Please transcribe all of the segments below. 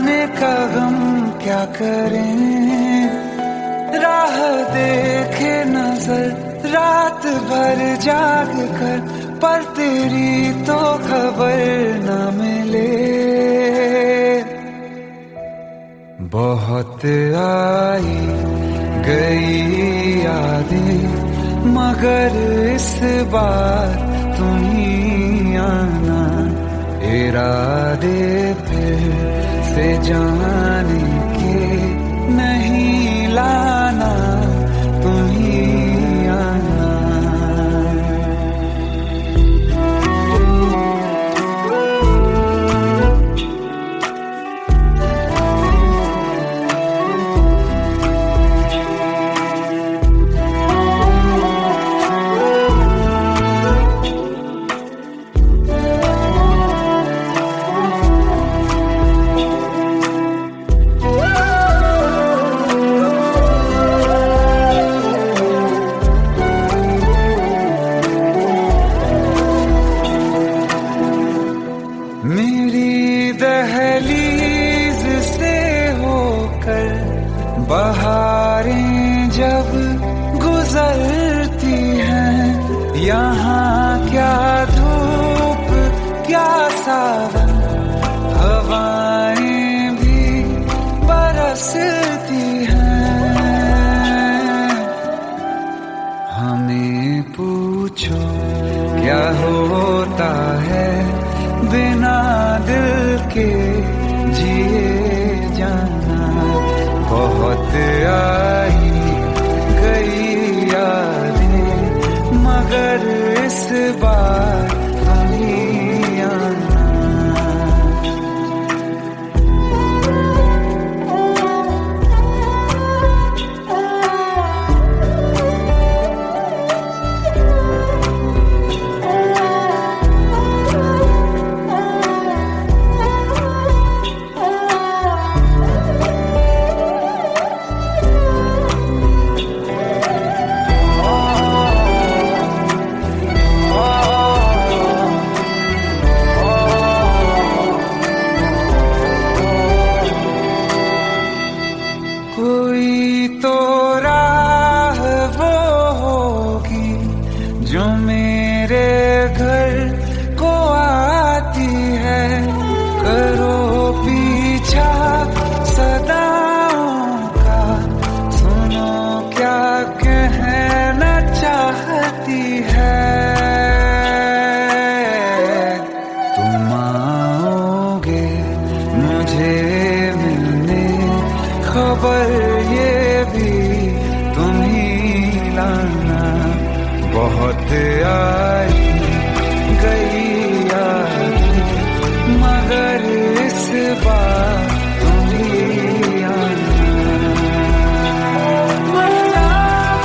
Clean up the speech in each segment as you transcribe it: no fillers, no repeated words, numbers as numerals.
जाने का गम क्या करें, राह देखे नजर रात भर जाग कर, पर तेरी तो खबर न मिले। बहुत आई गई यादें मगर इस बार तुम ही आना, इरादे फिर से जाने के नहीं लाना, तुम ही आना। मेरी दहलीज से होकर बहारें जब गुजरती हैं, यहाँ क्या धूप क्या सावन, हवाएं भी बरसती हैं। हमें पूछो क्या होता है बिना दिल के जिए जाना। बहुत आई गई यादें मगर इस बार तुम ही आना। कोई तो राह वो होगी जो मेरे घर को आती है, करो पीछा सदाओं का, सुनो क्या कहना चाहती है। तुम आओगे मुझे मिलने, खबर ये भी तुम ही लाना। बहुत आई गई यादें मगर इस बार तुम ही आना। मर जावा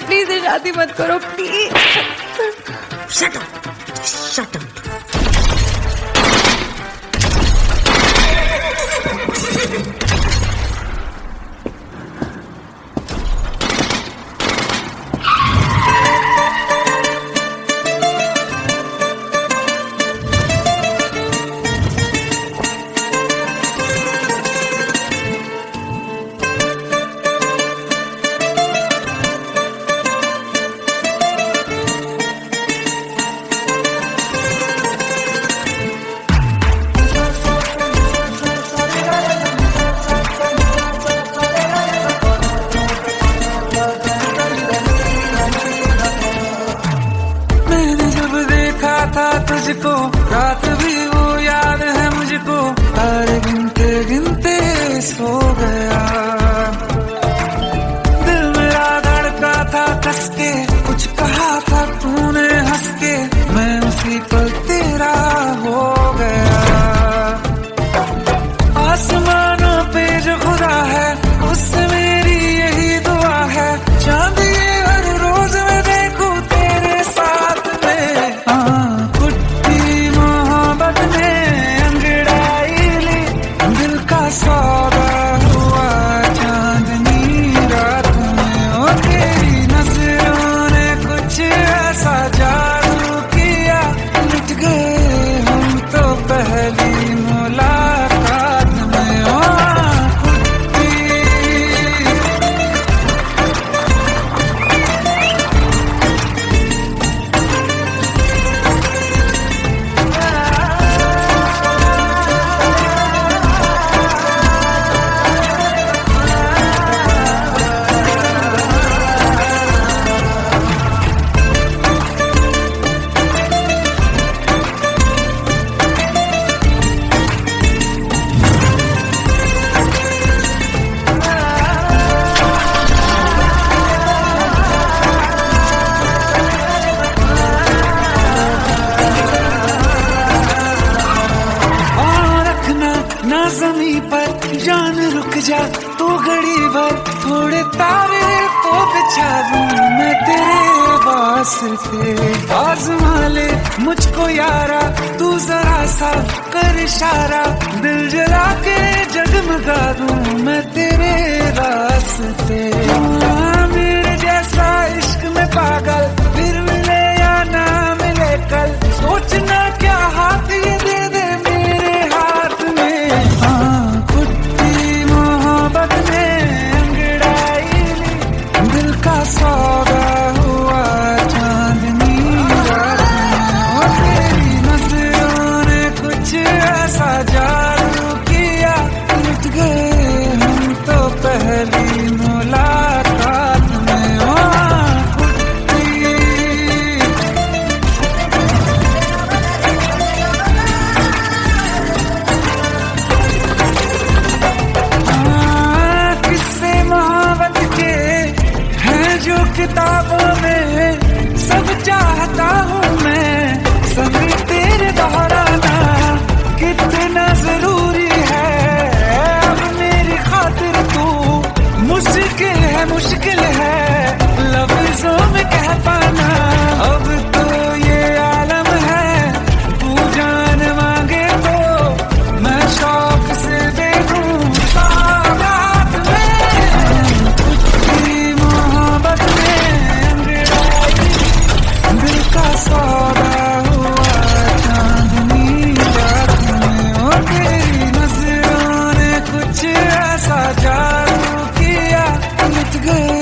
प्लीज शादी मत करो please. Shut up, shut up. था तुझको रात भी वो याद है मुझको, तारे गिनते गिनते सो गया। दिल मेरा धड़का था भर थोड़े तारे तो बिछा दूं मैं तेरे वास्ते। आज़मा ले मुझको यारा, तू जरा सा कर इशारा, दिल जला के जगमगा दूं मैं तेरे रास्ते। मेरे जैसा इश्क में पागल फिर मिले या ना मिले कल, सोचना क्या हाथ ये दे दे मेरे हाथ में। खुट्टी मोहब्बत में अंगड़ाई ली, दिल का सौदा हुआ चांदनी रात में। तेरी नजरों ने कुछ ऐसा जादू किया, लुट गए हम तो पहली मुलाकात में। किस्से मोहब्बत के हैं जो किताबों में, सब चाहता हूँ मैं संग तेरे दोहराना, कितना जरूरी है अब मेरी खातिर तू। मुश्किल है लफ्जों में कह पाना, अब तो ये आलम है तू जान मांगे तो मैं शौक से दे दूं सौगात में। तेरी मोहब्बत में अंगड़ाई, दिल का सौदा हुआ चांदनी रात में। तेरी नजरों ने कुछ ऐसा जादू किया, लुट गए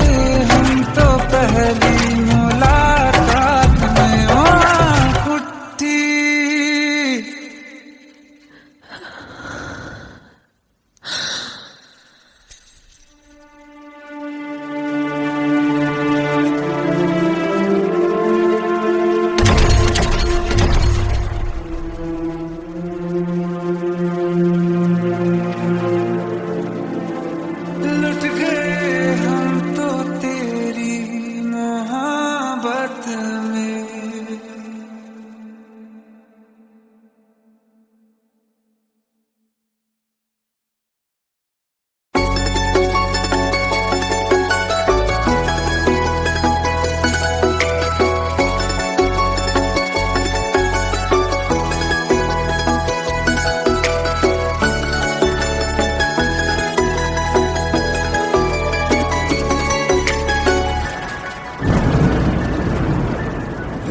हम तो पहली मुलाकात में। कुट्टी लुट गए हम तो तेरी मोहब्बत में।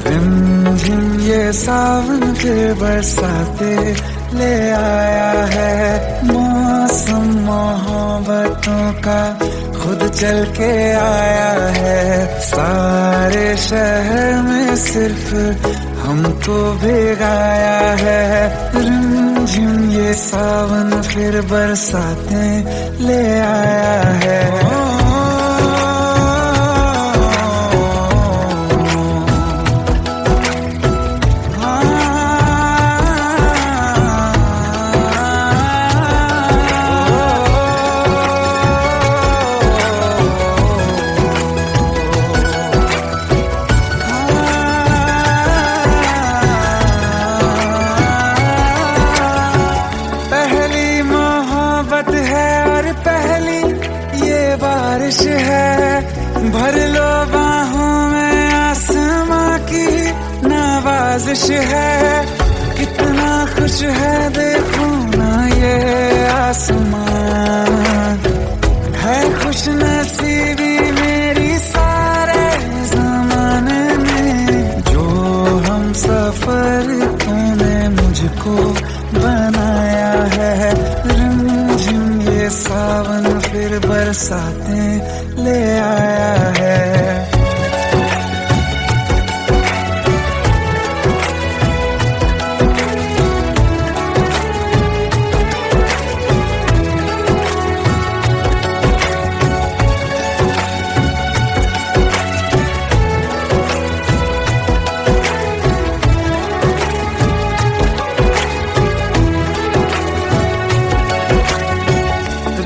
रिमझिम ये सावन के बरसाते ले आया है, मौसम मोहब्बतों का खुद चल के आया है। सारे शहर में सिर्फ हमको भिगाया है। रिमझिम ये सावन फिर बरसाते ले आया है। बारिश है भर लो बाहों में, आसमां की नवाजिश है। कितना खुश है देखो ना ये आसमां, है खुश नसीबी मेरी सारे ज़माने में। जो हम सफर तूने मुझको बनाया है। रिमझिम ये सावन फिर बरसाते ले आया है।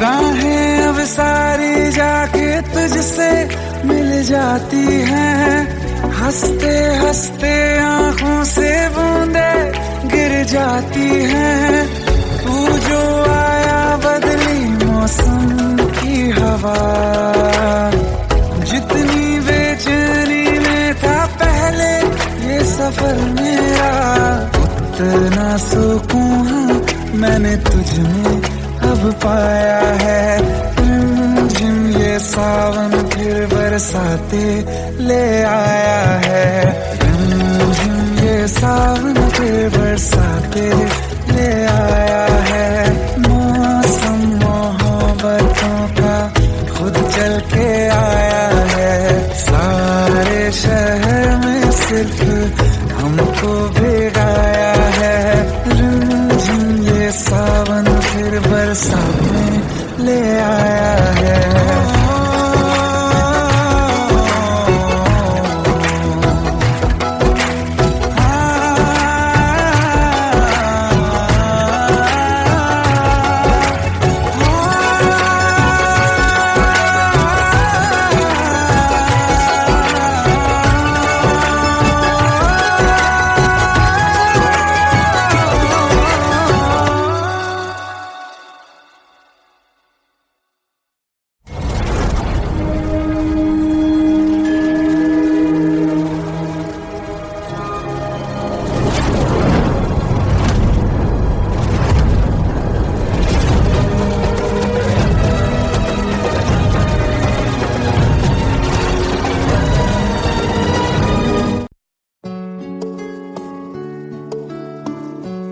राहें अब सारी जाके तुझसे मिल जाती हैं, हंसते हंसते आंखों से बूंदे गिर जाती हैं। तू जो आया बदली मौसम की हवा वफा। जितनी बेचैनी में था पहले ये सफर मेरा, उतना सुकून मैंने तुझ में अब पाया है। रिमझिम ये सावन फिर बरसाते ले आया है। रिमझिम ये सावन फिर बरसाते ले आया है। मौसम मोहब्बतों का खुद चल के आया है। सारे शहर में सिर्फ हमको भिगाया है। रिमझिम ये सावन फिर बरसात में ले आया है।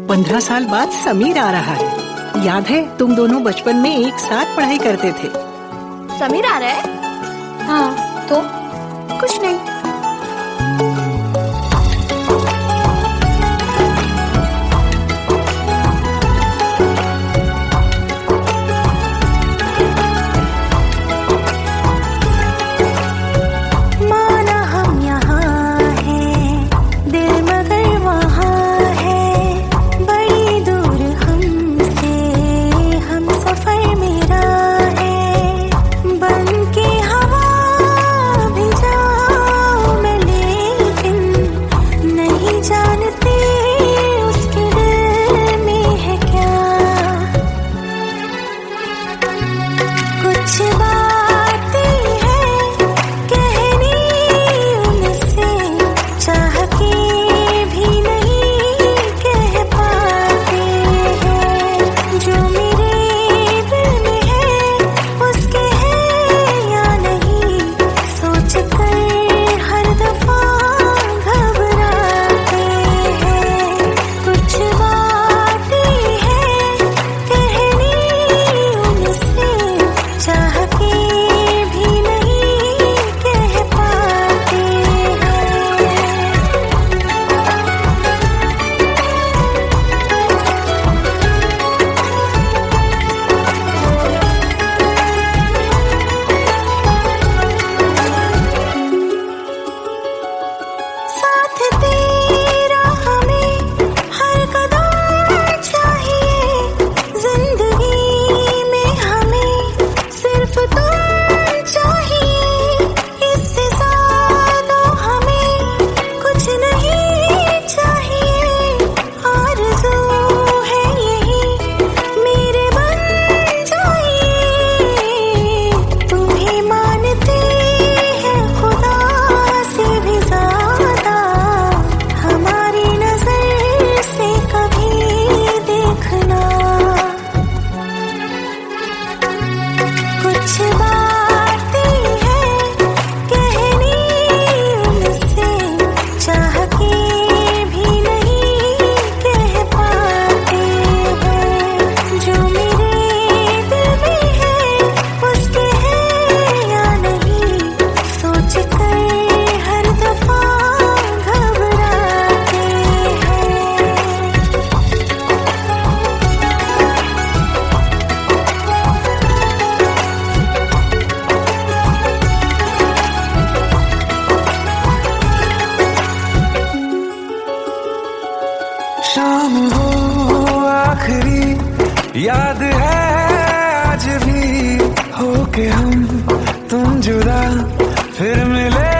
पंद्रह साल बाद समीर आ रहा है। याद है तुम दोनों बचपन में एक साथ पढ़ाई करते थे। समीर आ रहा है? हाँ तो कुछ नहीं। शाम हो आखिरी याद है आज भी, हो के हम तुम जुदा फिर मिले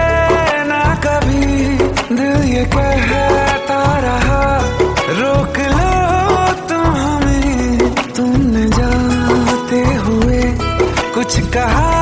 ना कभी। दिल ये कहता रहा रोक लो तुम हमें, तुमने जाते हुए कुछ कहा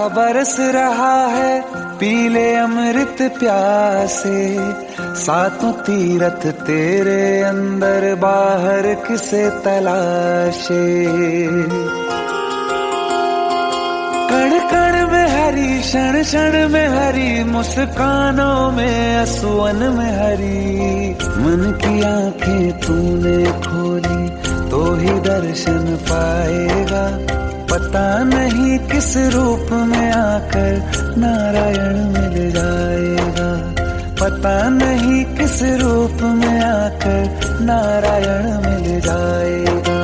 बरस रहा है, पीले अमृत प्यासे। सातों तीरथ तेरे अंदर, बाहर किसे तलाशे। कण कण में हरी, क्षण क्षण में हरी, मुस्कानों में असुवन में हरी। मन की आंखें तूने खोली तो ही दर्शन पाएगा। पता नहीं किस रूप में आकर नारायण मिल जाएगा। पता नहीं किस रूप में आकर नारायण मिल जाएगा।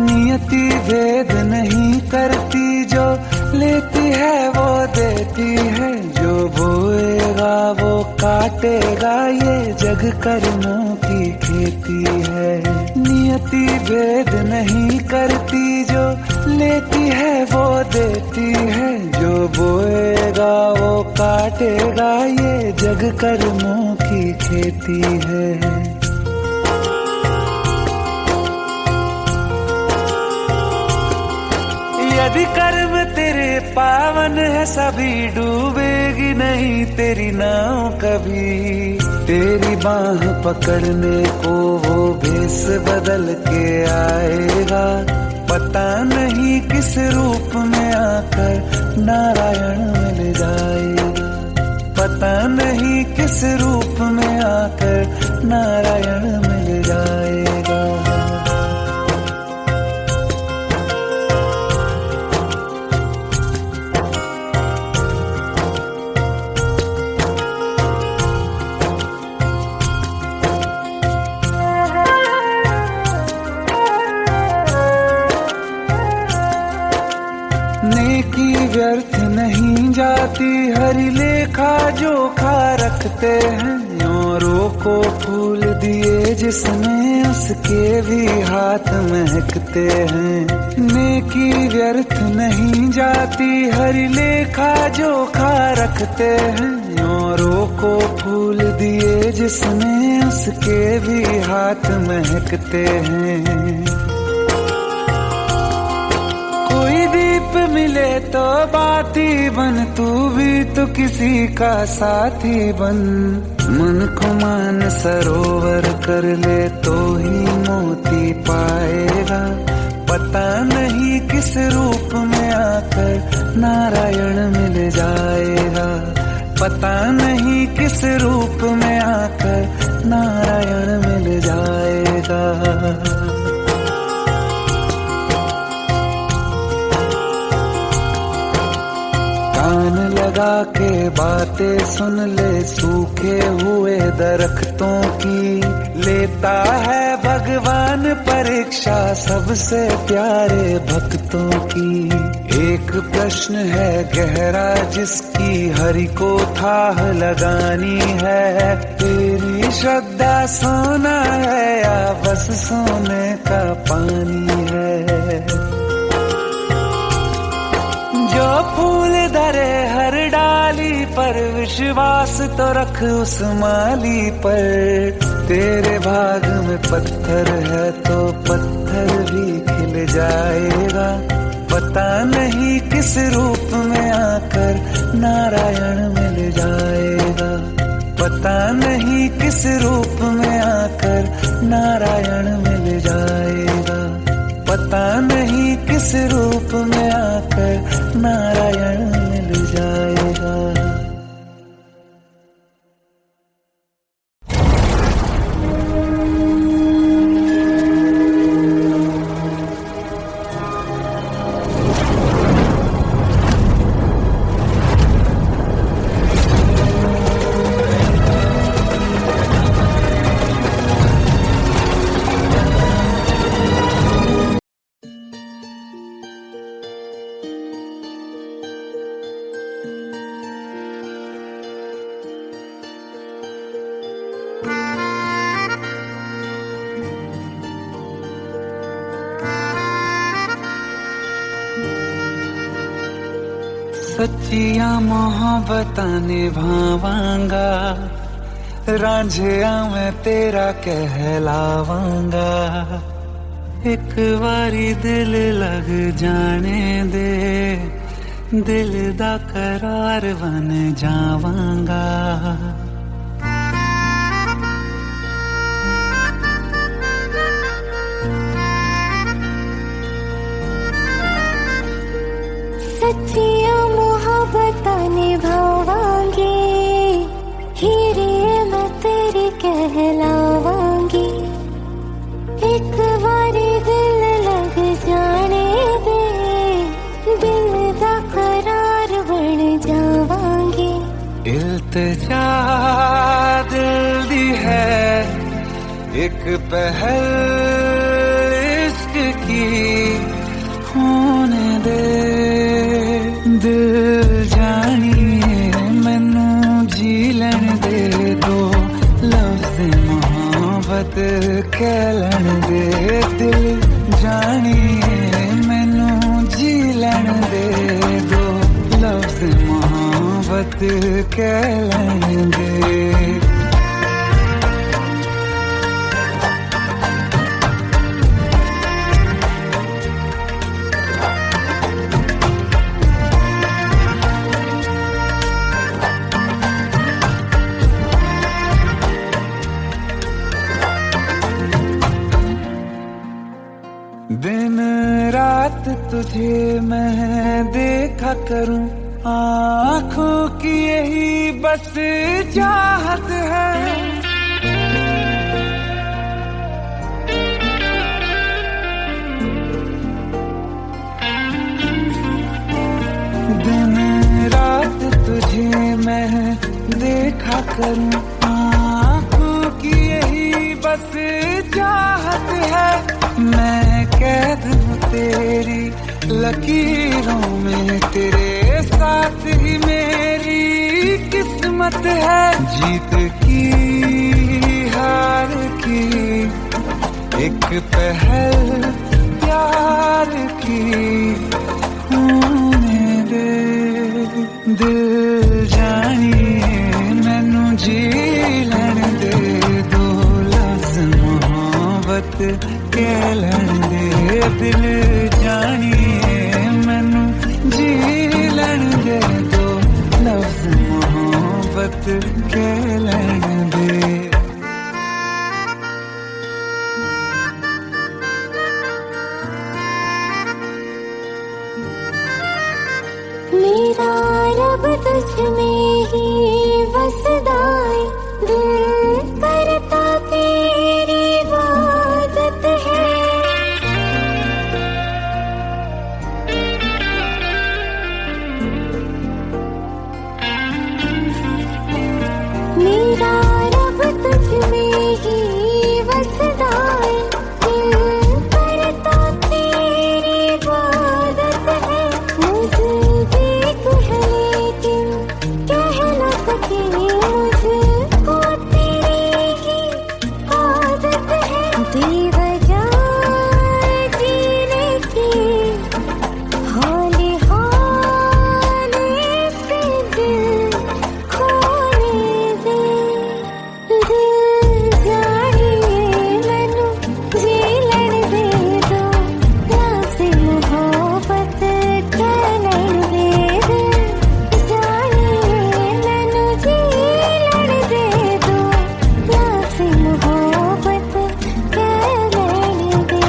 नियति भेद नहीं करती, जो लेती है वो देती है। जो बोएगा वो काटेगा, ये जग कर्मों की खेती है। नियति भेद नहीं करती, जो लेती है वो देती है। जो बोएगा वो काटेगा, ये जग कर्मों की खेती है। यदि कर्म तेरे पावन है, सभी डूबेगी नहीं तेरी नाव कभी। तेरी बाह पकड़ने को वो भेष बदल के आएगा। पता नहीं किस रूप में आकर नारायण मिल जाएगा। पता नहीं किस रूप में आकर नारायण मिल जाएगा। नेकी व्यर्थ नहीं जाती, हरि लेखा जोखा रखते हैं। औरों को फूल दिए जिसने, उसके भी हाथ महकते हैं। नेकी व्यर्थ नहीं जाती, हरि लेखा जोखा रखते हैं। औरों को फूल दिए जिसने, उसके भी हाथ महकते हैं। कोई दीप मिले तो बाती बन, तू भी तो किसी का साथी बन। मन को मान सरोवर कर ले तो ही मोती पाएगा। पता नहीं किस रूप में आकर नारायण मिल जाएगा। पता नहीं किस रूप में आकर नारायण मिल जाएगा। कान लगा के बातें सुन ले, सूखे हुए दरख्तों की। लेता है भगवान परीक्षा सबसे प्यारे भक्तों की। एक प्रश्न है गहरा जिसकी हरि को थाह लगानी है। तेरी श्रद्धा सोना है या बस सोने का पानी है। जो फूल धरे हर डाली पर, विश्वास तो रख उस माली पर। तेरे भाग में पत्थर है तो पत्थर भी खिल जाएगा। पता नहीं किस रूप में आकर नारायण मिल जाएगा। पता नहीं किस रूप में आकर नारायण मिल जाएगा। पता नहीं किस रूप में आकर नारायण मिल जाएगा। सच्चियां मोहब्बतां निभावांगा, रांझिया मैं तेरा कहलावांगा। एक बारी दिल लग जाने दे, दिल दा करार बन जावांगा। सच्चियां मोहब्बतां निभावांगी, हीरे मैं तेरी कहलावांगी। एक बारी दिल लग जाने दे, दिल दा करार बन जावांगी। इल्तिजा दिल दी है एक पहल इश्क की, होने दे दिल जानिए मैनू जी लैन दे दो, लफ्ज़ मोहब्बत कह लैन दे। दिल जानिए मैनू जी लैन दे दो, लफ्ज़ मोहब्बत कह लैन दे। दिन रात तुझे मैं देखा करूं, आँखों की यही बस चाहत है। दिन रात तुझे मैं देखा करूं, आँखों की यही बस चाहत है। मैं कैद हूँ तेरी लकीरों में, तेरे साथ ही मेरी किस्मत है। जीत की हार की एक पहल प्यार की, होने दे दिल जानिए मैनू जी लैन दे दो, लफ्ज़ मोहब्बत कह लैन दे। दिल जानिए मैनू जी लैन दे दो, लफ्ज़ मोहब्बत कह लैन दे। मेरा रब तुझ में ही बसदा है, दिल करता तेरी इबादत है। मेरा रब तुझ में ही बसदा है, दिल करता तेरी इबादत है। मुझे देख है लेकिन कह न सके, मुझको तेरी ही आदत है। बेवजह जीने की हौले हौले से दिल खोने दे। दिल जानिए मैनू जी लैन दे दो, लफ्ज़ मोहब्बत कह लैन दे। दिल जानिए मैनू जी लैन दे दो, लफ्ज़ मोहब्बत कह लैन दे।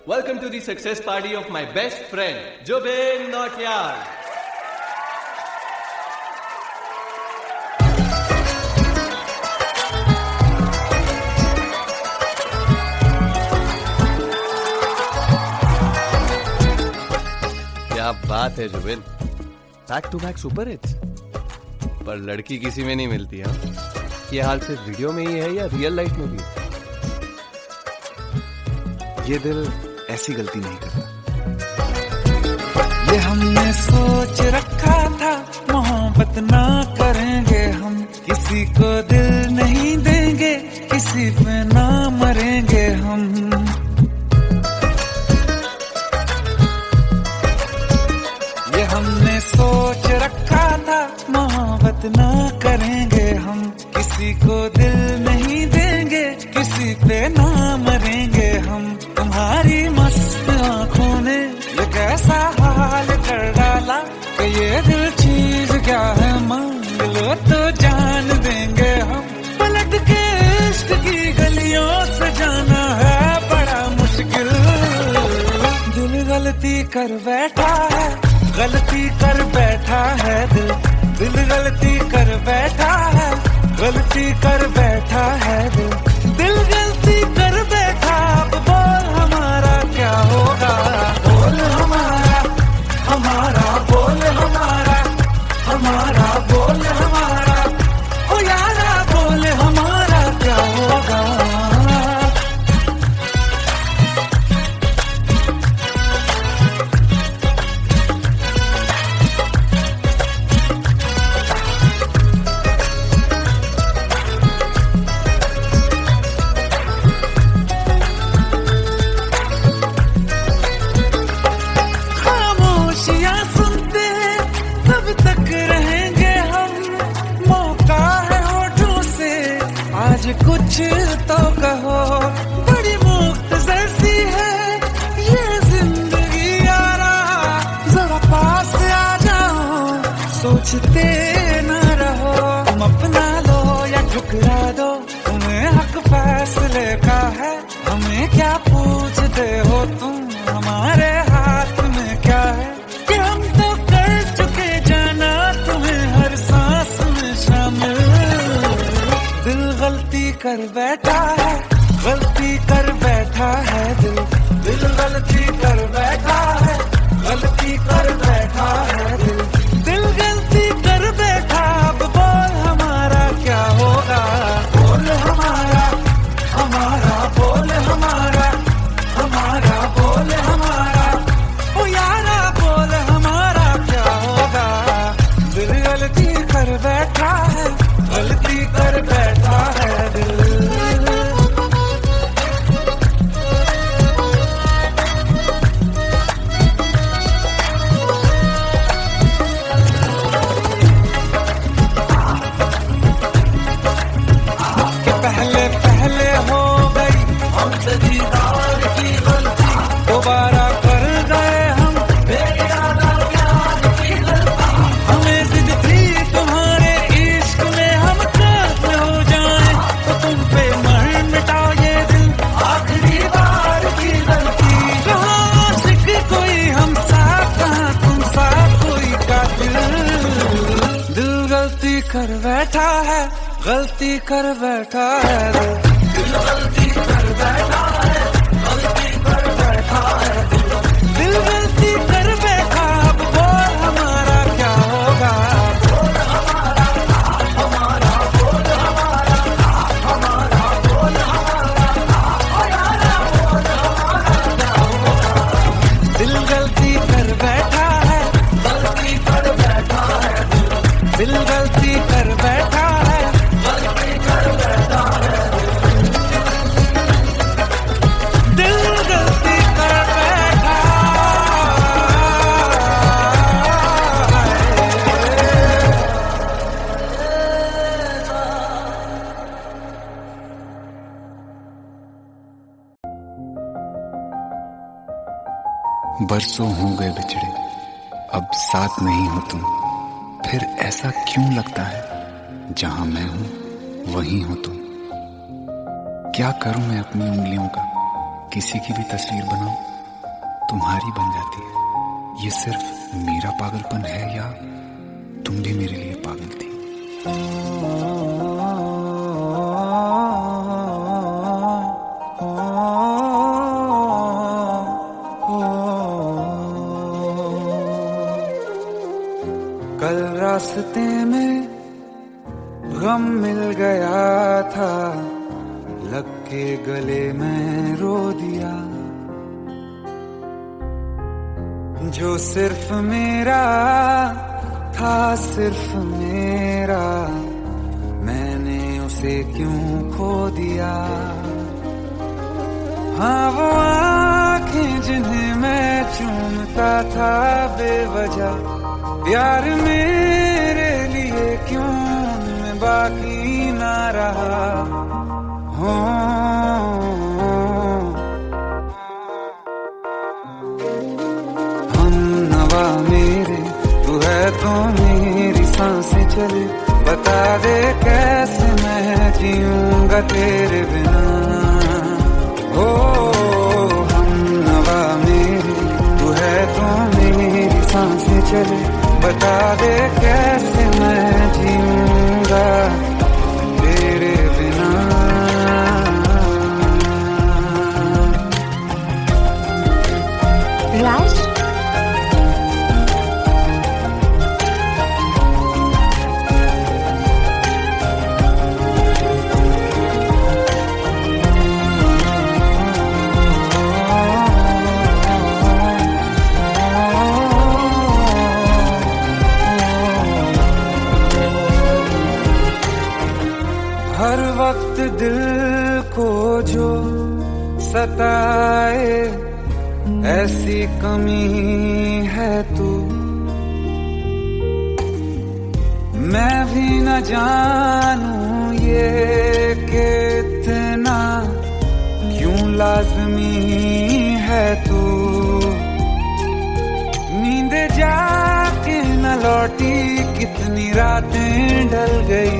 Welcome to the success party of my best friend, Jobin Nautiyal. क्या बात है Zubin, back to back super hits. पर लड़की किसी में नहीं मिलती है। ये हाल सिर्फ वीडियो में ही है या रियल लाइफ में भी? ये दिल ऐसी गलती नहीं करता। ये हमने सोच रखा था मोहब्बत ना करेंगे हम, किसी को दिल नहीं देंगे, किसी पे ना मरेंगे हम। ये हमने सोच रखा था मोहब्बत ना करेंगे हम, किसी को दिल नहीं देंगे, किसी पे ना मरेंगे हम। तुम्हारी मस्त आंखों ने ये कैसा हाल कर डाला कि ये दिल चीज क्या है मांग लो तो जान देंगे हम। पलट के इश्क की गलियों से जाना है बड़ा मुश्किल। दिल गलती कर बैठा है, गलती कर बैठा है दिल, दिल गलती कर बैठा है, गलती कर बैठा है दिल, दिल गलती कर बैठा। अब बोल हमारा क्या होगा, बोल हमारा, हमारा बोल हमारा, हमारा बोल हमारा, ओ यारा बोल हमारा क्या होगा। कुछ तो कहो, बड़ी मुख्तसर सी है ये जिंदगी यारा, जरा पास आ जाओ, सोचते न रहो। तुम अपना लो या ठुकरा दो, तुम्हें हक फैसले का है, हमें क्या पूछते हो तुम, हमारे हाथ में क्या है कि हम तो कर चुके जाना तुम्हें हर सांस में शामिल। दिल गलती कर बैठा है, गलती कर बैठा है दिल, दिल गलती कर बैठा है, गलती कर बैठा है दिल, दिल गलती कर बैठा। अब बोल हमारा क्या होगा, बोल हमारा, हमारा बोल हमारा, हमारा बोल हमारा, ओ यारा बोल हमारा क्या होगा। दिल गलती कर बैठा है, गलती कर बैठा है दिल। कि पहले पहले हो गई हमसे दीदार की गलती, दोबारा कर गए हम बेइरादा प्यार की गलती। हमें जिद थी तुम्हारे इश्क में हम काफिर हो जाएं, तो तुम पे मर मिटाओ ये दिल, आखिरी बार की गलती। कहाँ आशिक कोई हम साथ, कहाँ तुम साथ कोई कातिल। दिल गलती कर बैठा है, गलती कर बैठा है दिल, दिल गलती कर बैठा है, गलती कर बैठा है दिल, दिल गलती कर बैठा। अब बोल हमारा क्या होगा, बोल हमारा, हमारा बोल हमारा, हमारा बोल हमारा, ओ यारा बोल हमारा क्या होगा। दिल गलती कर बैठा है, गलती कर बैठा है दिल, दिल गलती कर बैठा है, गलती कर बैठा है दिल, गलती कर बैठा है। बरसों हो गए बिछड़े, अब साथ नहीं हो तुम, फिर ऐसा क्यों लगता है जहां मैं हूं वहीं हो तुम। क्या करूं मैं अपनी उंगलियों का, किसी की भी तस्वीर बनाऊं तुम्हारी बन जाती है। ये सिर्फ मेरा पागलपन है या तुम भी मेरे लिए पागल थी? कल रास्ते में गम मिल गया था, लग के गले में रो दिया। जो सिर्फ मेरा था, सिर्फ मेरा, मैंने उसे क्यों खो दिया। हाँ वो आँखें जिन्हें मैं चूमता था बेवजह, प्यार मेरे लिए क्यों उनमें बाकी ना रहा। हो हम नवा मेरे, तू है तो मेरी सांसें चले, बता दे कैसे मैं जीऊंगा तेरे बिना। हो हम नवा मेरे, तू है तो मेरी सांसें चले, बता दे कैसे मैं जीऊंगा तेरे बिना। राज, हर वक्त दिल को जो सताए, ऐसी कमी है तू। मैं भी न जानूं ये कि इतना क्यों लाज़मी है तू। नींद जाके न लौटी, कितनी रातें ढल गई,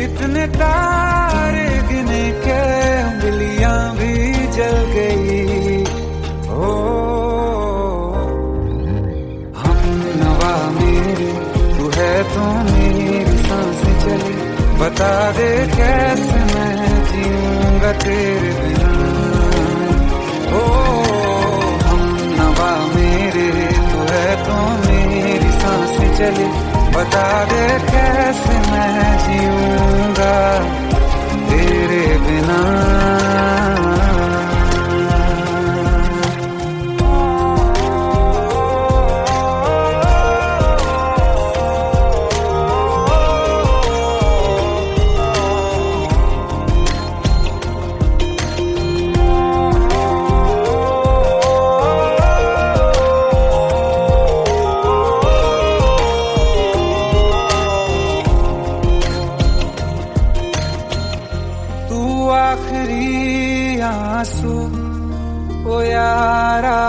इतने तारे गिने के उंगलियां भी जल गई। ओ हम नवा मेरे, तू है तो मेरी सांसें चली, बता दे कैसे मैं जीऊंगा तेरे बिना। ओ हम नवा मेरे, तू है तो मेरी सांसें चली, बता दे कैसे मैं जीऊंगा तेरे बिना। आखिरी आंसू ओ यारा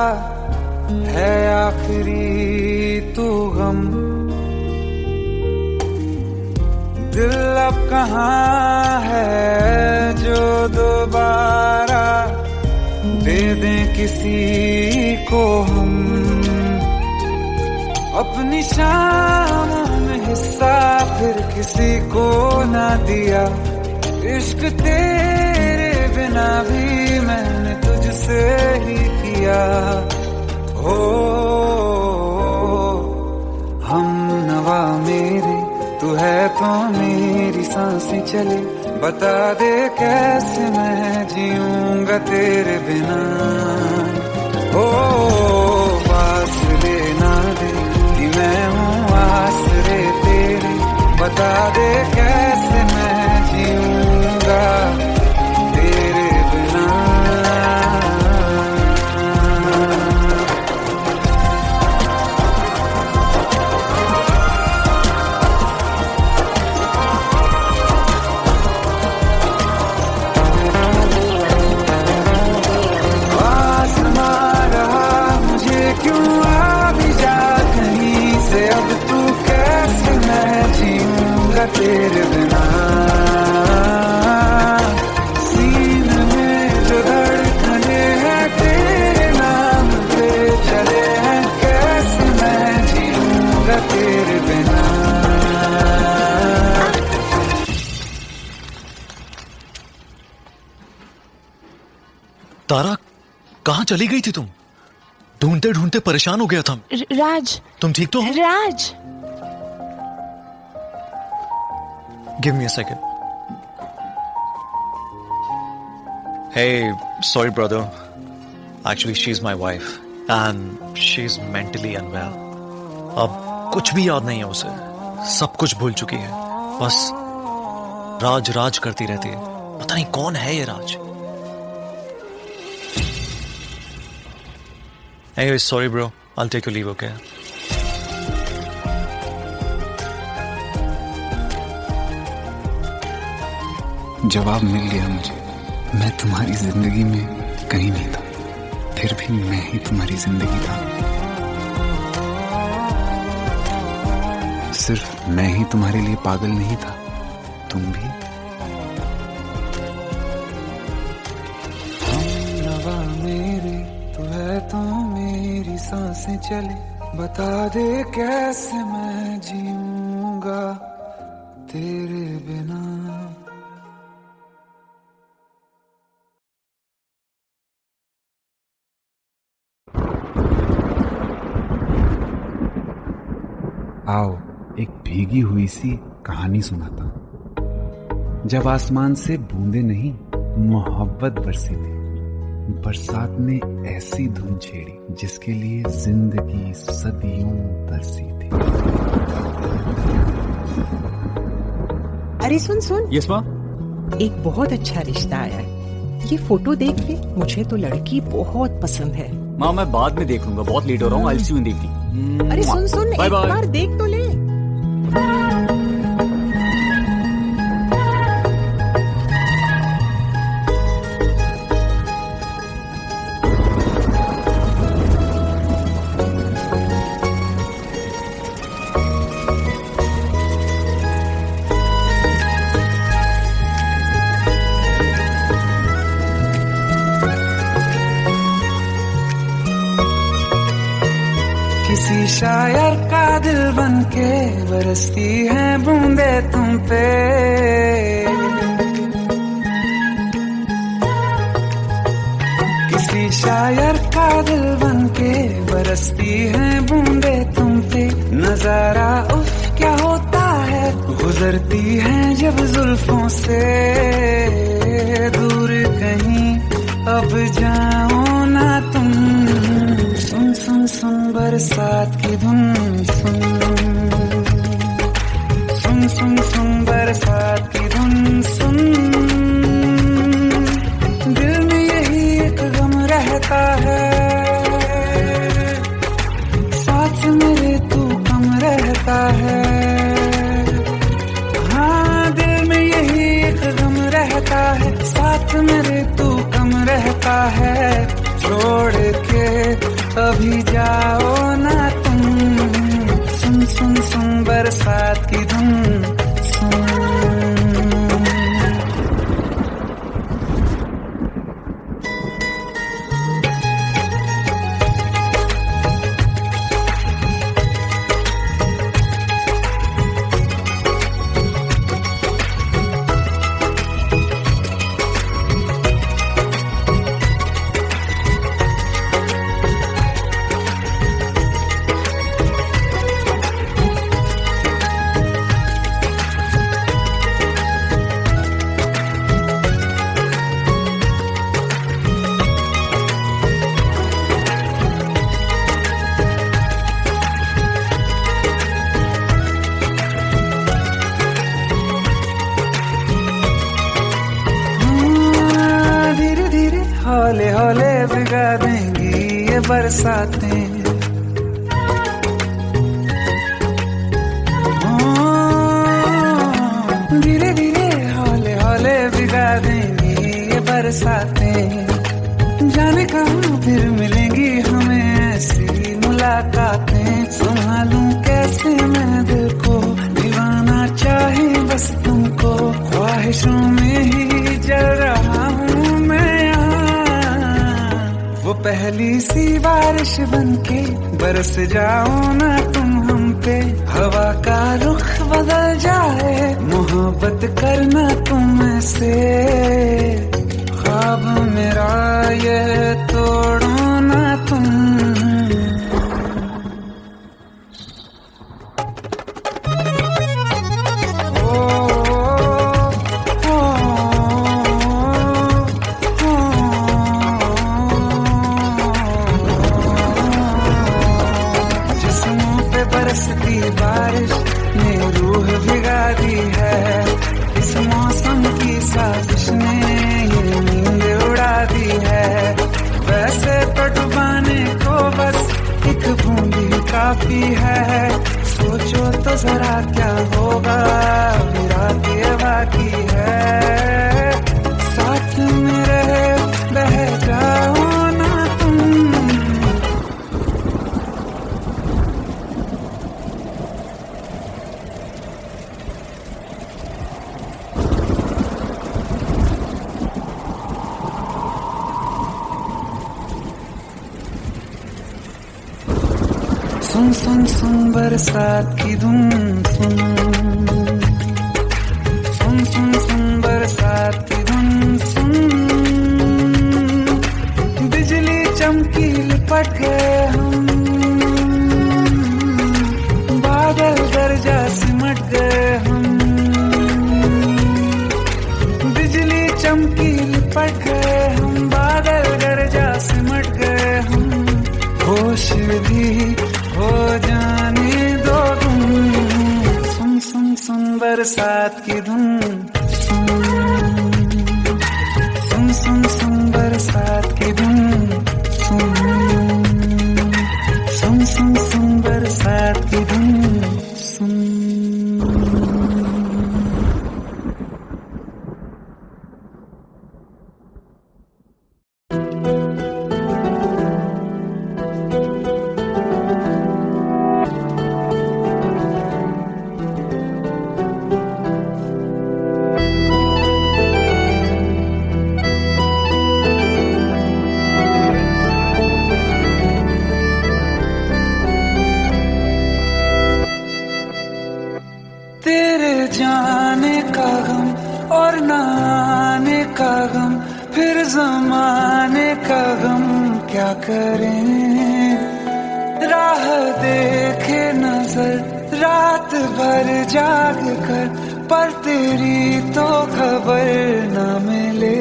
है, आखिरी तू गम। दिल अब कहाँ है जो दोबारा दे दें किसी को हम। अपनी शामों में हिस्सा फिर किसी को ना दिया, इश्क तेरे बिना भी मैंने तुझसे ही किया। हो हम नवा मेरे, तू है तो मेरी सांसें चले, बता दे कैसे मैं जीऊंगा तेरे बिना। ओ फासले ना दे कि मैं हूँ आसरे तेरे, बता दे कैसे मैं जीऊंगा तेरे बिना। आसमां रहा मुझे क्यों आ भी जा कहीं से, अब तू कैसे मैं जीऊंगा तेरे तारा, कहाँ चली गई थी तुम? ढूंढते ढूंढते परेशान हो गया था। राज, तुम ठीक तो हो? Raj. Give me a second. Hey, sorry brother. Actually, she's my wife and she's mentally unwell. अब कुछ भी याद नहीं है उसे, सब कुछ भूल चुकी है। बस राज राज करती रहती है। पता नहीं कौन है ये राज। Anyway, sorry bro. I'll take your leave, okay? जवाब मिल गया मुझे। मैं तुम्हारी जिंदगी में कहीं नहीं था, फिर भी मैं ही तुम्हारी जिंदगी था। सिर्फ मैं ही तुम्हारे लिए पागल नहीं था, तुम भी। हमनवा मेरे तू है तो मेरी सांसें चले, बता दे कैसे मैं जीऊंगा तेरे बिना। आओ एक भीगी हुई सी कहानी सुनाता हूं। जब आसमान से बूंदे नहीं मोहब्बत बरसी थी, बरसात ने ऐसी धुन छेड़ी जिसके लिए जिंदगी सदियों तरसी थी। अरे सुन सुन, यस माँ। एक बहुत अच्छा रिश्ता आया है। ये फोटो देख ले, मुझे तो लड़की बहुत पसंद है। माँ मैं बाद में देख लूंगा, बहुत लेट हो रहा हूँ। आई सी यू इन द इवनिंग। अरे सुन सुन, बाय एक बाय। बार देख तो ले। किसी शायर का दिल बनके बरसती है बूंदे तुम पे। किसी शायर का दिल बनके बरसती है बूंदे तुम पे। नजारा उफ क्या होता है, गुजरती है जब जुल्फों से। दूर कहीं अब जाओ ना तुम, सुन सुन सुन बरसात की धुन। सुन सुन सुन सुन बरसात की धुन। सुन दिल में यही एक गम रहता है, साथ मेरे तू कम रहता है। हाँ दिल में यही एक गम रहता है, साथ मेरे तू कम रहता है। छोड़ के अभी जाओ ना तुम, सुन सुन सुन बरसात की धुन। सुन हौले हौले भिगा देंगी ये बरसातें। धीरे धीरे हौले हौले भिगा देंगी ये बरसातें। जाने कहाँ फिर मिलेंगी हमें ऐसी मुलाकातें। संभालूं कैसे मैं दिल को, दीवाना चाहे बस तुमको। ख्वाहिशों में ही जल रहा हूँ मैं यहाँ, वो पहली सी बारिश बनके बरस जाओ ना तुम हम पे। हवा का रुख बदल जाए, मोहब्बत करना तुम से। ख्वाब मेरा ये तोड़ो ना तुम। बरसती बारिश ने रूह भिगा दी है, इस मौसम की साजिश ने ये नींद उड़ा दी है। वैसे तो डुबाने को बस एक बूंद ही काफी है, सोचो तो जरा क्या होगा अभी रात ये बाकी है। साथ में रहे बह जाओ ना तुम। सुन सुन सुन बरसात की धुन सुन, सुन सुन सुन बरसात की धुन सुन। बिजली चमकी लिपट गए हम, बादल गरजा सिमट गए हम। बिजली चमकी लिपट गए हम, बादल गरजा सिमट गए हम। होश भी हो जाने दो तुम। सुन सुन सुन बरसात की धुन सुन, सुन सुन सुन बरसात की धुन सुन, सुन सुन सुन बरसात की धुन सुन। तेरे जाने का गम और न आने का गम, फिर जमाने का गम क्या करें। राह देखे नजर रात भर जाग कर, पर तेरी तो खबर न मिले।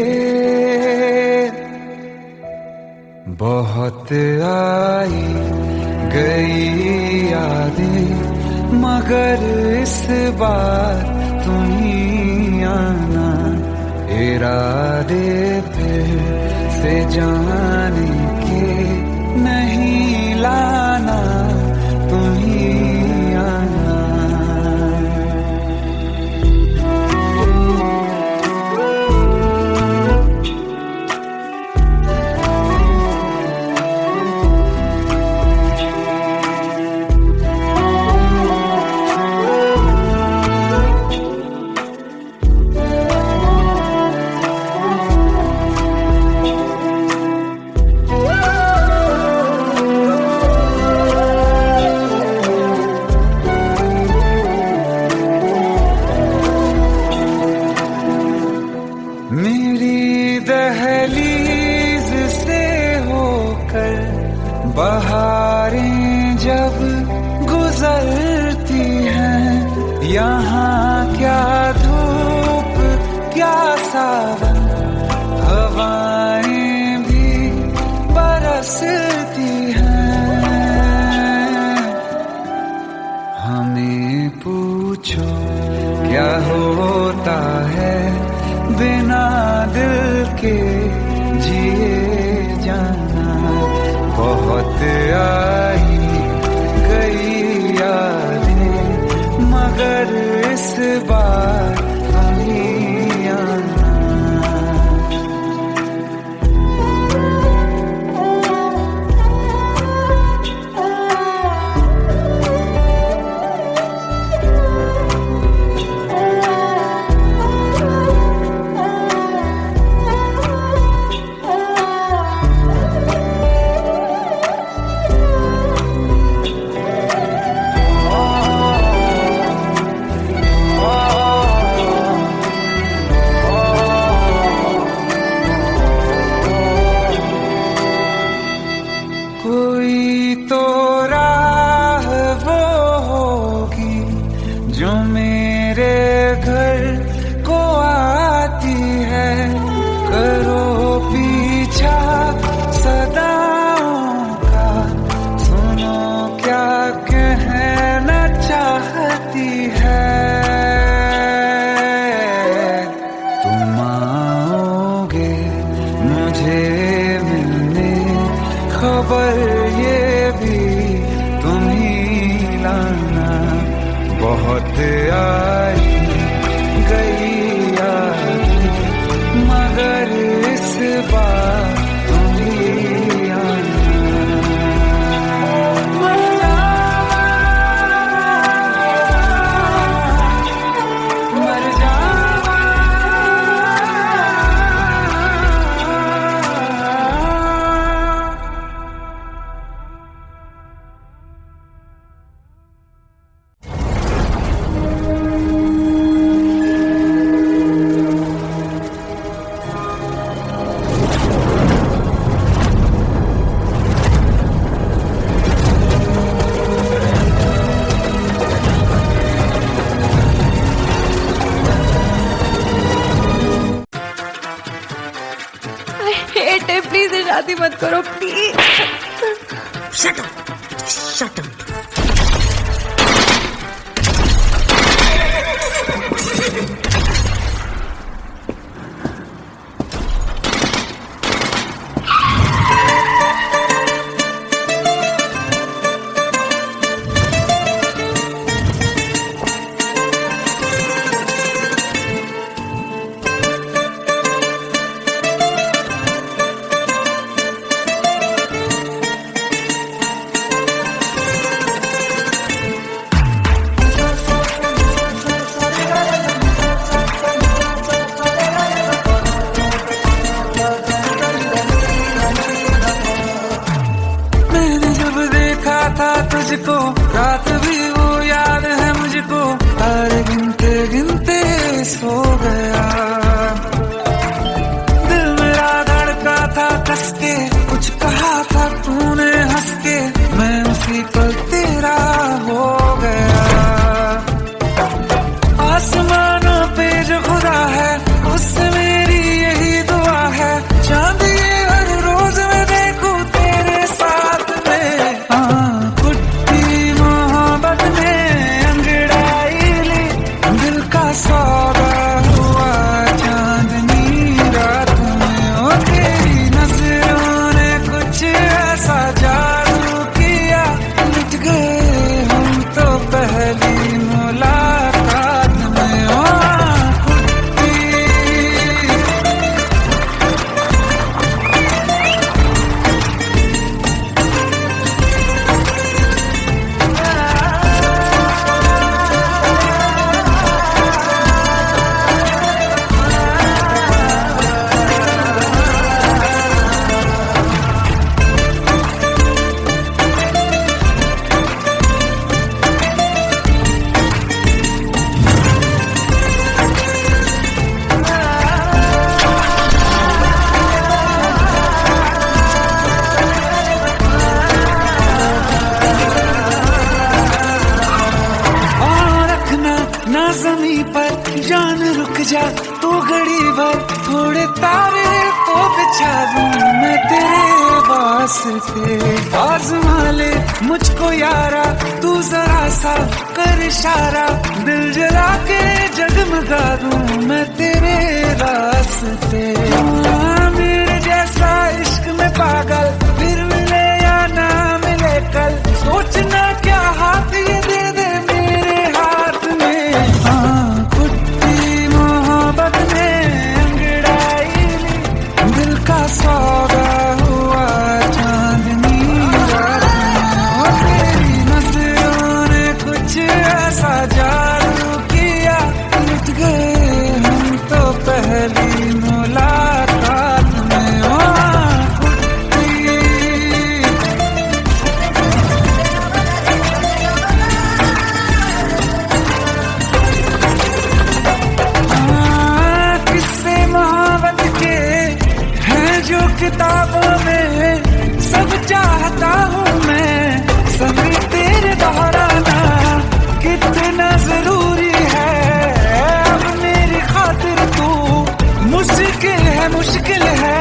बहुत आई गई यादें मगर इस बार तुम ही आना। इरादे फिर से जाने के नहीं लाना, तुम ही आना। मेरी दहलीज से होकर बहारें जब गुजरती हैं, यहाँ क्या धूप क्या सावन, हवाएं भी बरसती हैं। हमें पूछो क्या होता है बिना दिल के जिए जाना। बहुत आई गई यादें मगर इस बार तुम ही आना। मुझे मिलने खबर ये भी तुम ही लाना। बहुत आई गई याद मगर इस बार तुम ही आना। मर जावा हेट है, प्लीज शादी मत करो please. Shut up, shut up. तुझको रात भी वो याद है मुझको, तारे गिनते गिनते सो गया। दिल मेरा धड़का था कस के, कुछ कहा था तूने हंस के, मैं उसी पल तेरा हो गया। आसमानों पे जो खुदा है उससे मेरी यही दुआ है, चांद ये हर रोज मैं देखूं तेरे साथ में। सौदा हुआ चांदनी रात में, ओ तेरी नजरों ने कुछ ऐसा जादू किया, मिट गए हम तो पहली मुलाकात में। ओ ज़मीं पर जान रुक जा तू घड़ी भर, थोड़े तारे तो बिछा दूं मैं तेरे वास्ते। आज़मा ले मुझको यारा तू जरा सा कर इशारा, दिल जला के जगमगा दूं मैं तेरे रास्ते। मेरे जैसा इश्क में पागल फिर मिले या ना मिले कल, सोचना क्या हाथ ये दे दे मेरे हाथ में। कुत्ती मोहब्बत ने अंगड़ाई ली, दिल का सौदा हुआ चांदनी रात में। तेरी नजरों ने कुछ ऐसा जादू किया, मिट गए हम तो पहली मुलाकात में। ओ किताबों में सब चाहता हूँ मैं, संग तेरे दोहराना कितना जरूरी है। अब मेरी खातिर तू मुश्किल है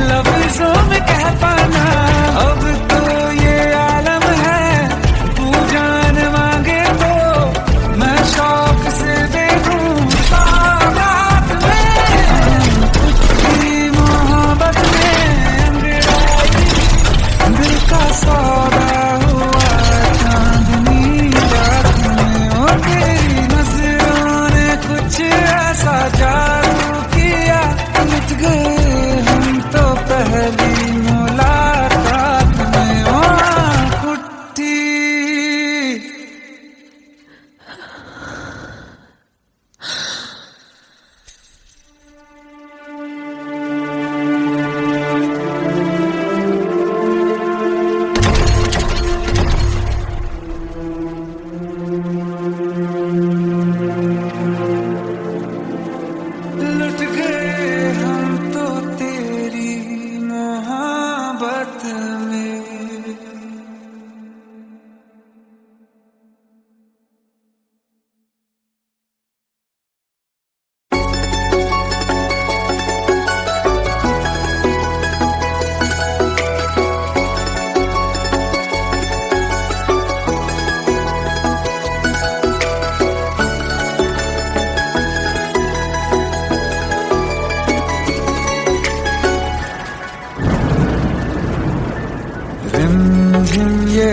लफ्जों में कह पाना। अब तो ये आलम है तू जान मांगे तो मैं शौक से देखूं साथ में। कुछ मोहब्बत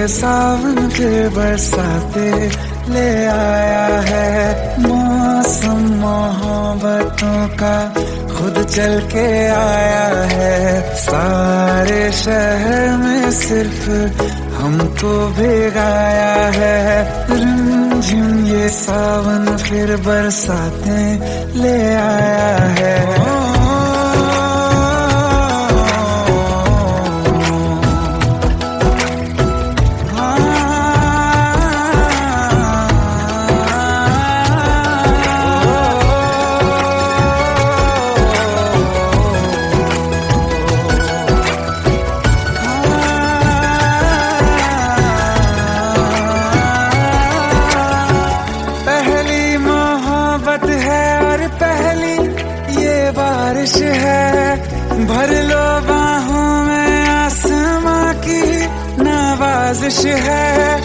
ये सावन फिर बरसाते ले आया है। मौसम मोहब्बतों का खुद चल के आया है। सारे शहर में सिर्फ हमको भिगाया है। रिमझिम ये सावन फिर बरसाते ले आया है। भर लो बाहों में आसमां की नवाजिश है।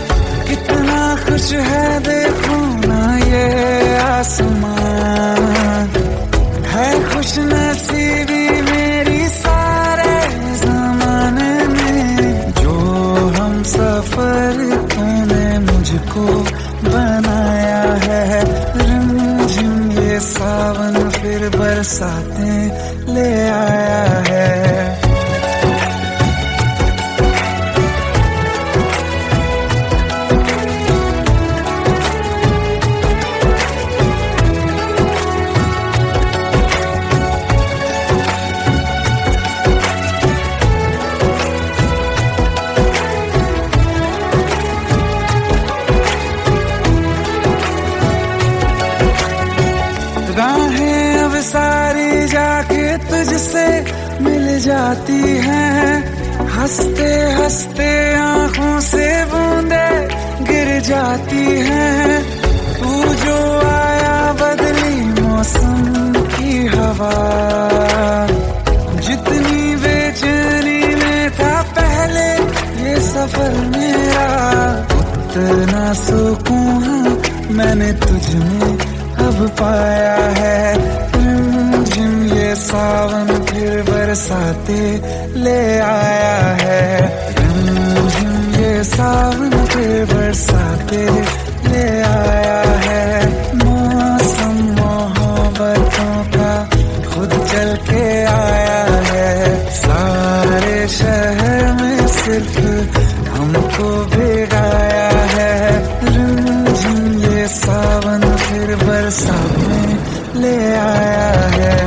कितना खुश है देखो ना ये आसमां। है खुश नसीबी मेरी सारे जमाने में। जो हम सफर तूने मुझको बनाया है। रिमझिम ये सावन फिर बरसाते ले आया है। राहें अब सारी जाके तुझसे मिल जाती हैं। हंसते हंसते आंखों से बूंदे गिर जाती हैं। तू जो आया बदली मौसम की हवा। जितनी बेचैनी में था पहले ये सफर मेरा, उतना सुकून मैंने तुझ में अब पाया है। रिमझिम ये सावन फिर बरसाते ले आया है। रिमझिम ये सावन फिर बरसाते ले आया है। मौसम मोहब्बतों का खुद चल के आया है। सारे शहर में सिर्फ हमको भिगाया है। रिमझिम ये सावन फिर बरसात में ले आया है।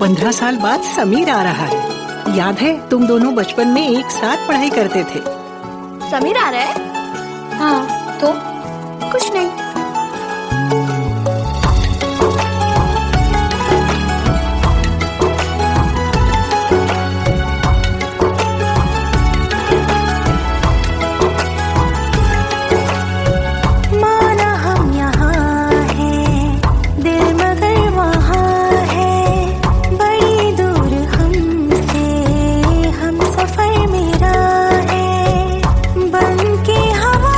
पंद्रह साल बाद समीर आ रहा है। याद है तुम दोनों बचपन में एक साथ पढ़ाई करते थे। समीर आ रहा है? हाँ, तो कुछ नहीं। बनके हवा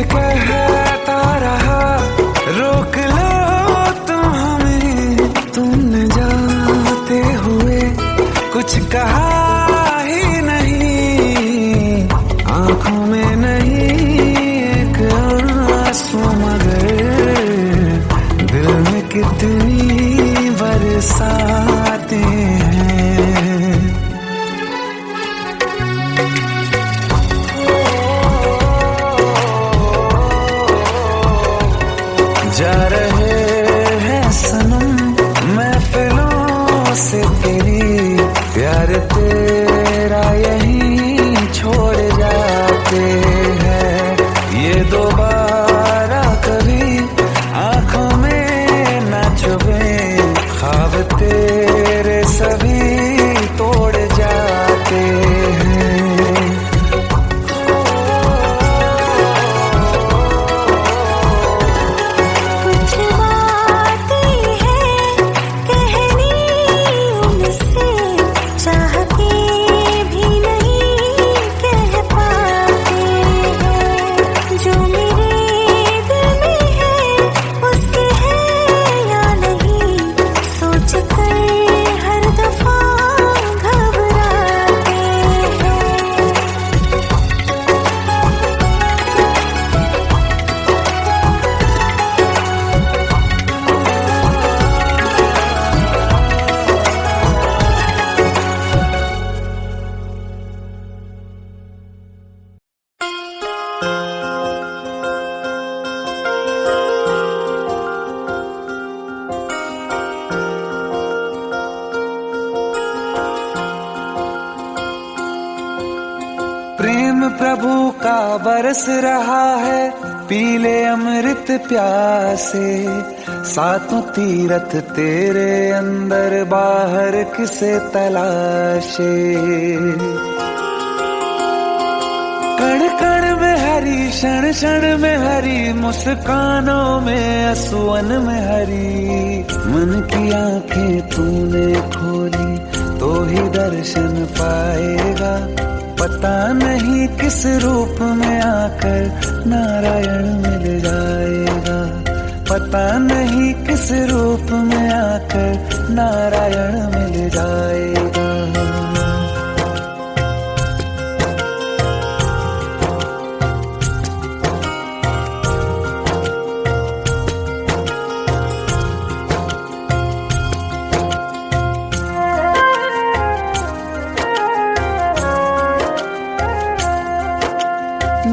कहता रहा रोक लो तुम हमें, तुमने जाते हुए कुछ कहा ही नहीं, आंखों में नहीं एक आंसू मगर दिल में कितनी बरसाते हैं। जा रहे हैं सनम महफिलों से तेरी, प्यार तेरा यहीं छोड़ जाते हैं। ये दोबारा कभी आंखों में ना चुभे, ख्वाब तेरे सभी तोड़ जाते हैं। कुछ बातें हैं कहनी उनसे, चाह के भी नहीं कह पाते हैं। जो मेरे दिल में है उसके है या नहीं, सोच कर हर दफा घबराते हैं। प्रेम प्रभु का बरस रहा है, पीले अमृत प्यासे, सातों तीरथ तेरे अंदर बाहर किसे तलाशे। कण कण में हरी, क्षण क्षण में हरी, मुस्कानों में असुवन में हरी। मन की आंखें तूने खोली तो ही दर्शन पाएगा, पता नहीं किस रूप में आकर नारायण मिल जाएगा, पता नहीं किस रूप में आकर नारायण मिल जाएगा।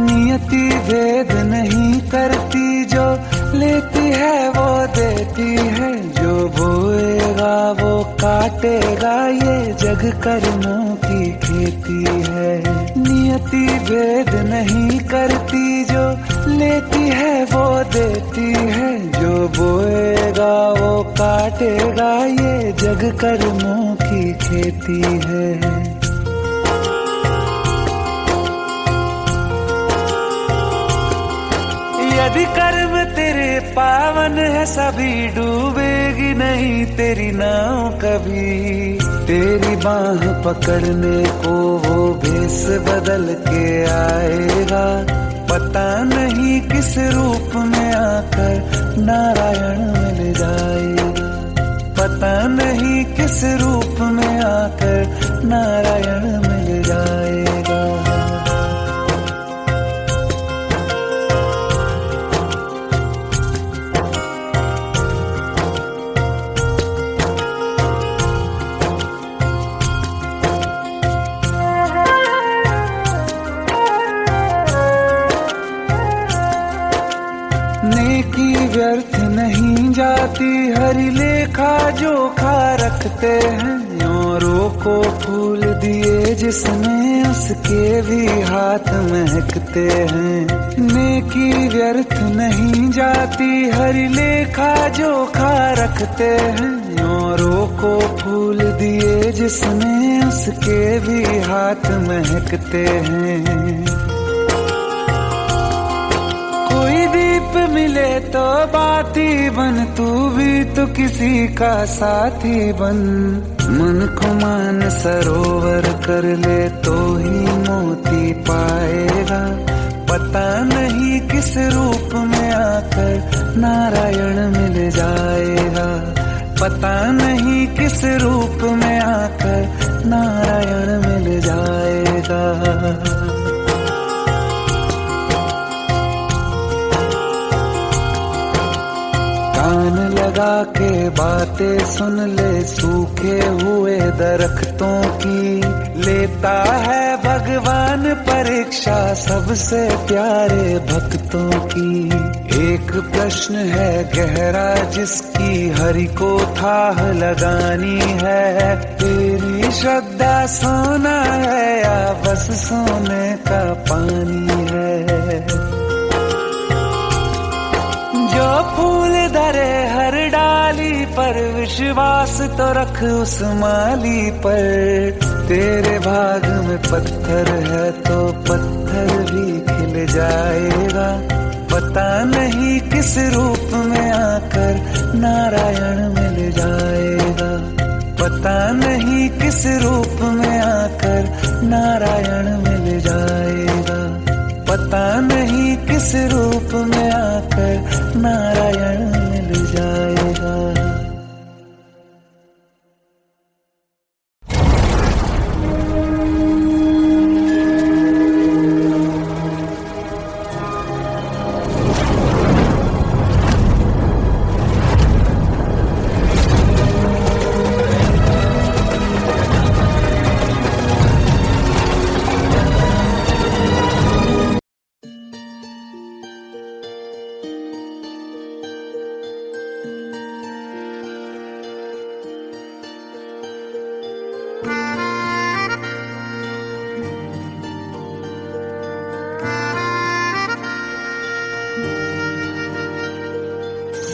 नियति भेद नहीं करती, जो लेती है वो देती है, जो बोएगा वो काटेगा, ये जग कर्मों की खेती है। नियति भेद नहीं करती, जो लेती है वो देती है, जो बोएगा वो काटेगा, ये जग कर्मों की खेती है। यदि कर्म तेरे पावन है सभी, डूबेगी नहीं तेरी नाव कभी। तेरी बाह पकड़ने को वो भेष बदल के आएगा, पता नहीं किस रूप में आकर नारायण मिल जाएगा, पता नहीं किस रूप में आकर नारायण मिल जाएगा। नेकी व्यर्थ नहीं जाती, हरि लेखा जोखा रखते हैं। औरों को फूल दिए जिसने, उसके भी हाथ महकते हैं। नेकी व्यर्थ नहीं जाती, हरि लेखा जोखा रखते हैं। औरों को फूल दिए जिसने, उसके भी हाथ महकते हैं। कोई दीप मिले तो बाती बन, तू भी तो किसी का साथी बन। मन को मान सरोवर कर ले तो ही मोती पाएगा, पता नहीं किस रूप में आकर नारायण मिल जाएगा, पता नहीं किस रूप में आकर नारायण मिल जाएगा। कान लगा के बातें सुन ले सूखे हुए दरख्तों की, लेता है भगवान परीक्षा सबसे प्यारे भक्तों की। एक प्रश्न है गहरा जिसकी हरि को थाह लगानी है, तेरी श्रद्धा सोना है या बस सोने का पानी है। जो फूल धरे हर डाली पर विश्वास तो रख उस माली पर, तेरे भाग में पत्थर है तो पत्थर भी खिल जाएगा, पता नहीं किस रूप में आकर नारायण मिल जाएगा, पता नहीं किस रूप में आकर नारायण मिल जाएगा, पता नहीं किस रूप में आकर नारायण मिल जाएगा।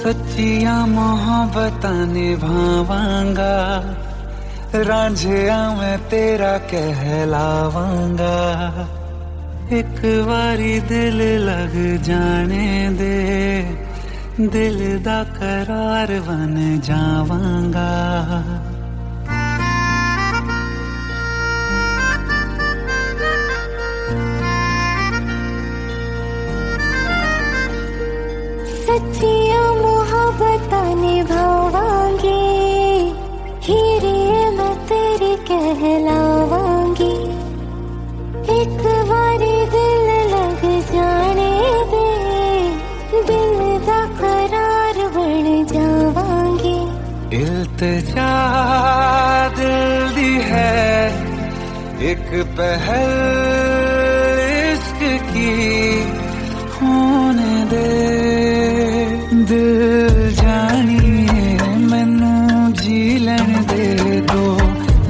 सच्चियां मोहब्बतां निभावांगा, रांझिया मैं तेरा कहलावांगा। एक बारी दिल लग जाने दे, दिल दा करार बन जावांगा। सच्चियां मोहब्बतां निभावांगी, हीरे मैं तेरी कहलावांगी। एक बारी दिल लग जाने दे, दिल दा करार बन जावांगी। इल्तिजा दिल दी है एक पहल इश्क की, होने दे दिल जानिए मैनू जी लैन दे दो,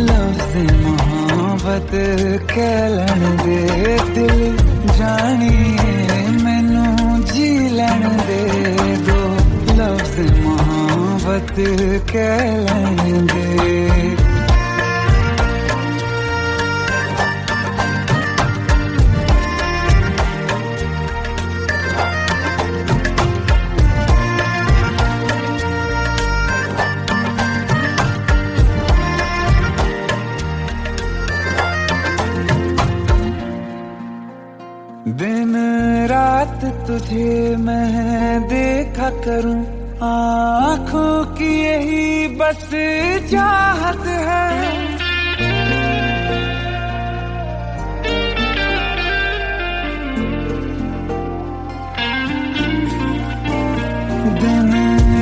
लफ्ज़ मोहब्बत कह लैन दे। दिल जानिए मैनू जी लैन दे दो, लफ्ज़ मोहब्बत कह लैन दे। दिन रात तुझे मैं देखा करूं, आँखों की यही बस चाहत है। दिन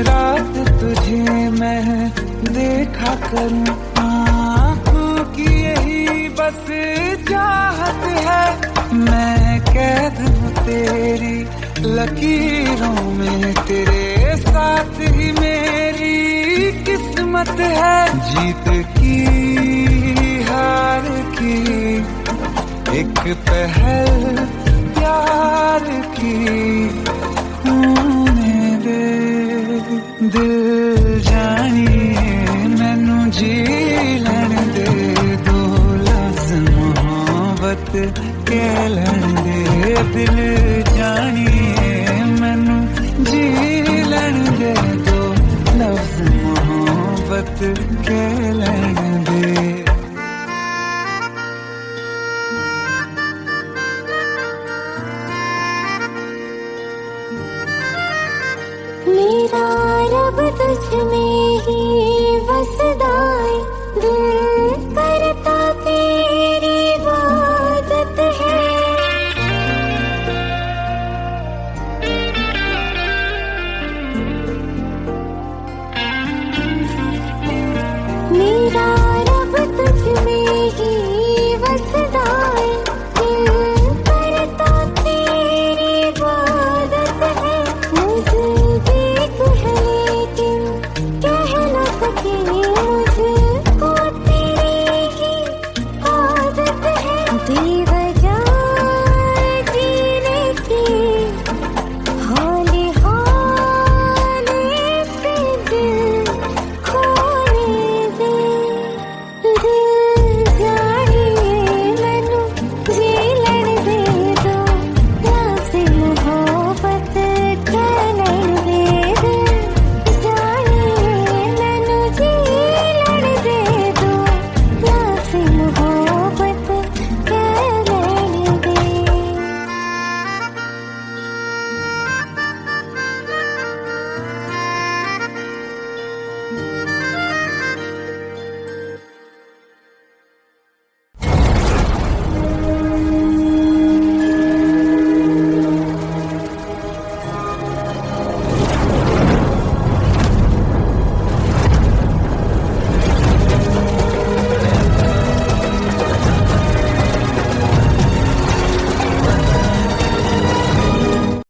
रात तुझे मैं देखा करूं, आँखों की यही बस चाहत है। मैं कैद हूँ तेरी लकीरों में, तेरे साथ ही मेरी किस्मत है। जीत की हार की एक पहल प्यार की, होने दे दिल जानिए मैनू जी लैन दे दो, लफ्ज़ मोहब्बत कह लैन दे। दिल जानिए मैनू जी लैन दे दो, लफ्ज़ मोहब्बत कह लैन